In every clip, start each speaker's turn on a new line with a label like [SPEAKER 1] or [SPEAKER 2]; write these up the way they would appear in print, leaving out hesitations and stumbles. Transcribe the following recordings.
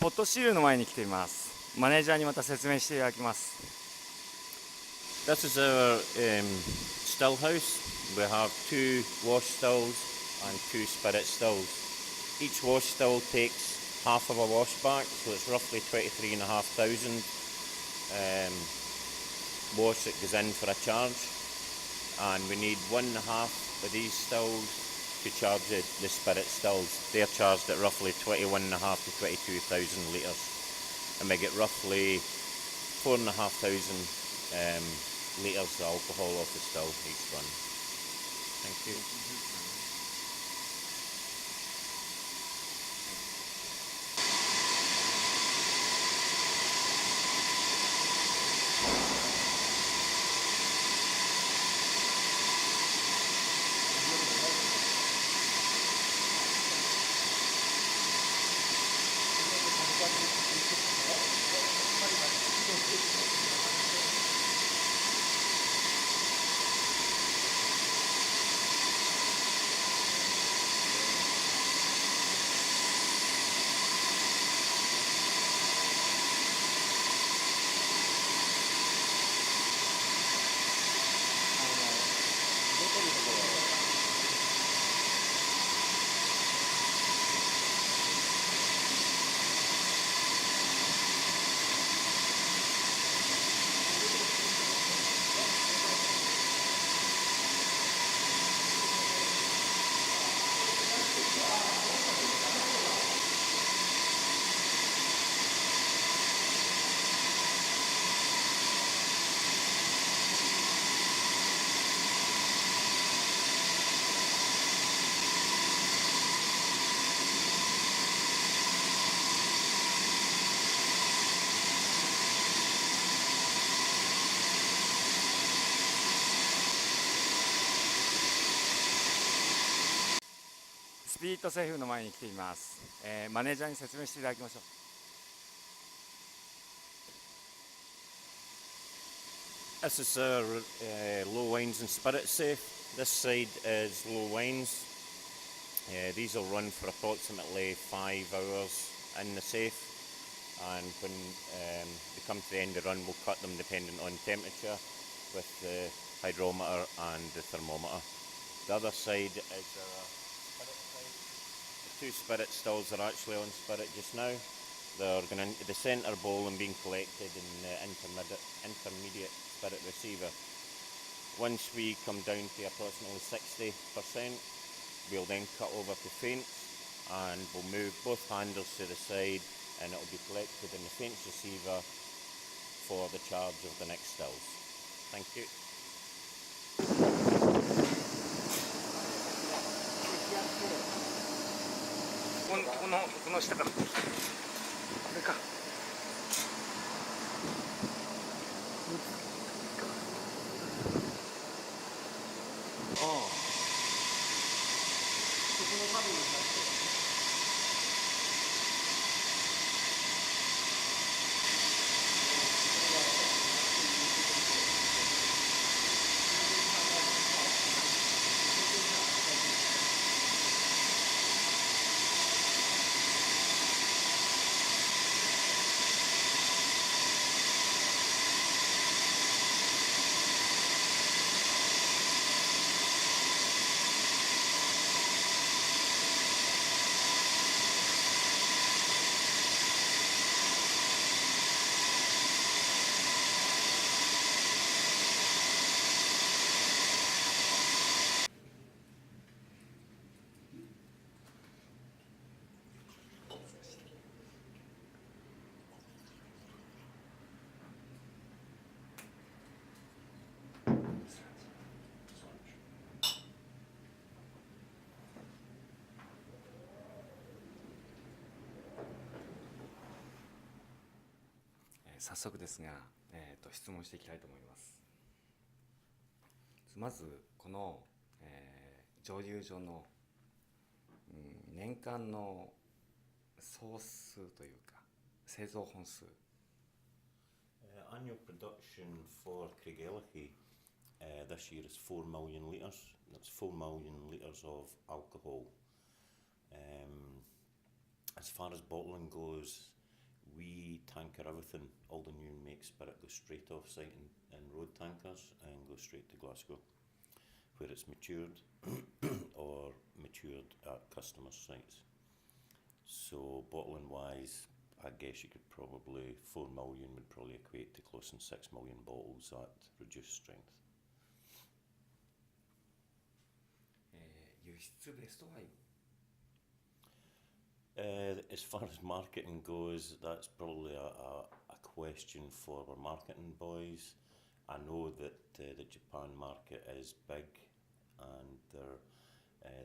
[SPEAKER 1] ポットシールの前に来ています。マネージャーにまた説明していただきます。
[SPEAKER 2] This is our still house. We have 2 wash stills and 2 spirit stills. Each wash still takes half of a wash back, so it's roughly 23,500 wash that goes in for a charge. And we need 1.5 of these stills to charge the spirit stills. They're charged at roughly 21,500 to 22,000 litres. And we get roughly 4,500 litres of alcohol off the still each one. Thank you.
[SPEAKER 1] スピリットセーフの前に来ています。マネージャーに説明していただきましょう。
[SPEAKER 2] This is our low wines and spirit safe. This side is low wines. These will run for approximately 5 hours in the safe, and when they come to the end of the run, we'll cut them depending on temperature with the hydrometer and the thermometer. The other side is our spirit side. The 2 spirit stills are actually on spirit just now. They're going into the centre bowl and being collected in the intermediate spirit receiver. Once we come down to approximately 60%, we'll then cut over to faints, and we'll move both handles to the side, and it will be collected in the faints receiver for the charge of the next stills. Thank you.
[SPEAKER 1] この下からこれか。ああ。そこの角に入って。早速ですが、質問していきたいと思います。まずこの、蒸留所の、年間の総数というか製造本数。
[SPEAKER 2] Annual production for CRAIGELLACHIE this year is 4 million litres. That's 4 million litres of alcohol. As far as bottling goes,
[SPEAKER 3] We tanker everything. All the new make spirit goes straight off site in road tankers and goes straight to Glasgow, where it's matured or matured at customer sites. So bottling wise, I guess you could probably 4 million would probably equate to close to 6 million bottles at reduced strength.
[SPEAKER 1] 輸出ベスト5
[SPEAKER 3] As far as marketing goes, that's probably a question for our marketing boys. I know that the Japan market is big, and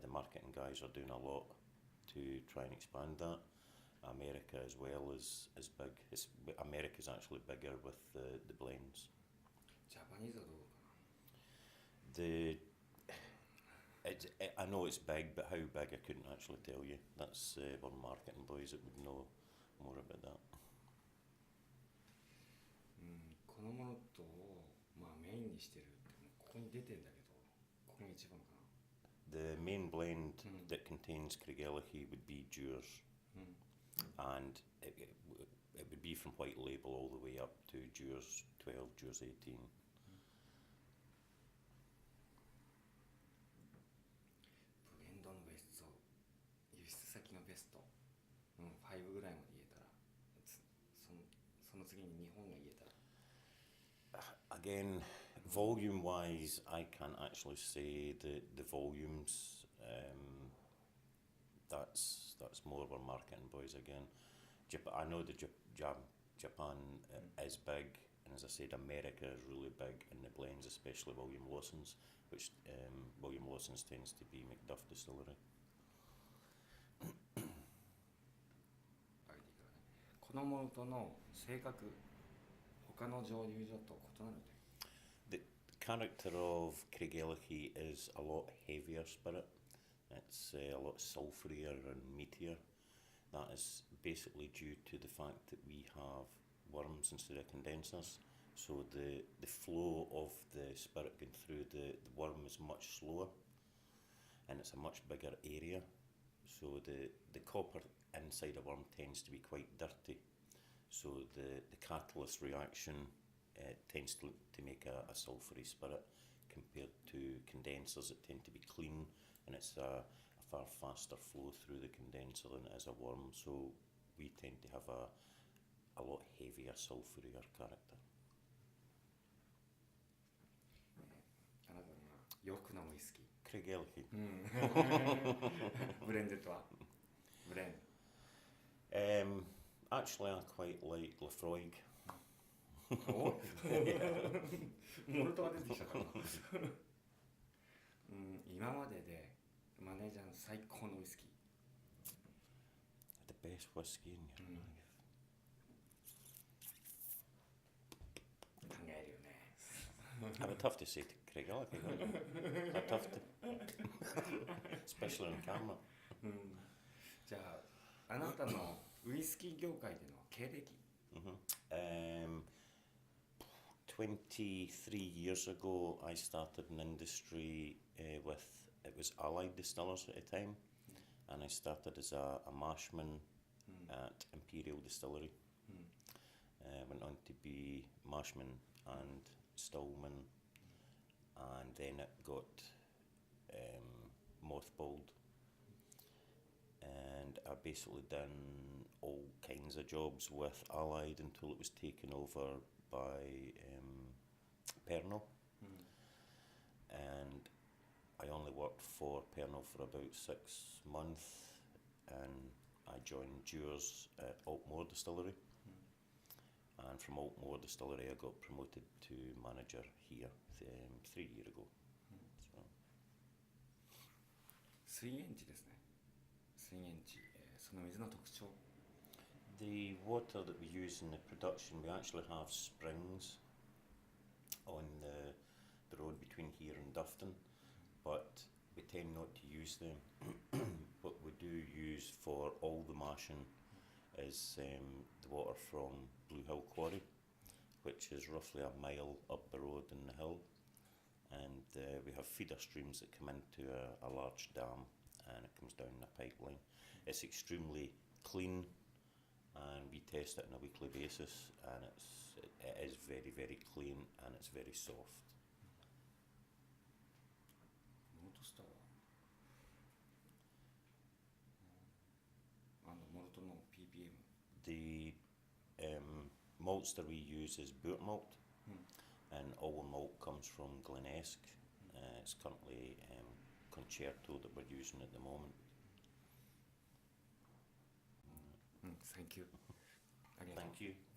[SPEAKER 3] the marketing guys are doing a lot to try and expand that. America as well is big. America is actually bigger with the blends.
[SPEAKER 1] ジャパニーズはどうかな
[SPEAKER 3] I know it's big, but how big I couldn't actually tell you. That's our marketing boys that would know more about that.
[SPEAKER 1] このものと、まあ、メインにしてるってここに出てんだけど、ここが一番かな
[SPEAKER 3] The main blend that contains CRAIGELLACHIE would be Dewar's, and it would be from white label all the way up to Dewar's 12, Dewar's 18.
[SPEAKER 1] ブレンドのベスト、輸出先のベスト、5ぐらいまで言えたら、その次に日本が言えたら。
[SPEAKER 3] Again, volume wise, I can't actually say the volumes. That's more of our marketing boys again. I know that Japan is big, and as I said, America is really big in the blends, especially William Lawson's, which William Lawson's tends to be Macduff Distillery.
[SPEAKER 1] このものとの性格、他の蒸留所と異なる点。
[SPEAKER 3] The character of CRAIGELLACHIE is a lot heavier spirit. It's a lot sulphurier and meatier. That is basically due to the fact that we have worms instead of condensers. So the flow of the spirit going through the worm is much slower, and it's a much bigger area. So the copper inside a worm tends to be quite dirty. So the catalyst reaction tends to make a sulphury spirit compared to condensers that tend to be clean, and it's a far faster flow through the condenser than it is a worm. So we tend to have a lot heavier, sulphurier character.
[SPEAKER 1] あなたがよく飲むウイスキー。
[SPEAKER 3] CRAIGELLACHIE.
[SPEAKER 1] ブレンデッドはブレン。
[SPEAKER 3] Actually, I quite like Lafroig.
[SPEAKER 1] おモルトが出てきたから今まででマネージャーの最高のウイスキー。
[SPEAKER 3] The best whiskey in your life.
[SPEAKER 1] 考えるよね。
[SPEAKER 3] I would have to say to CRAIGELLACHIE. I'd have to, especially on camera.
[SPEAKER 1] じゃああなたのウイスキー業界での経歴。
[SPEAKER 3] 23 years ago, I started in industry with, it was Allied Distillers at the time, and I started as a mashman at Imperial Distillery. Went on to be mashman and stillman, and then it got mothballed, and I basically done all kinds of jobs with Allied until it was taken over by Pernod, and I only worked for Pernod for about 6 months, and I joined Dewar's at Altmore Distillery, and from Altmore Distillery I got promoted to manager here 3 years ago. So.
[SPEAKER 1] 水源地ですね。水源地、その水の特徴。
[SPEAKER 3] The water that we use in the production, we actually have springs on the road between here and Dufton, but we tend not to use them. What we do use for all the mashing is the water from Blue Hill Quarry, which is roughly a mile up the road in the hill, and we have feeder streams that come into a large dam, and it comes down a pipeline. It's extremely clean and we test it on a weekly basis, and it is very, very clean and it's very soft.
[SPEAKER 1] モルトスターはモルトの ppm
[SPEAKER 3] The malts that we use is Boot malt, and all the malt comes from Glenesk. It's currently Concerto that we're using at the moment.
[SPEAKER 1] Thank you. ありがとう。
[SPEAKER 3] Thank you.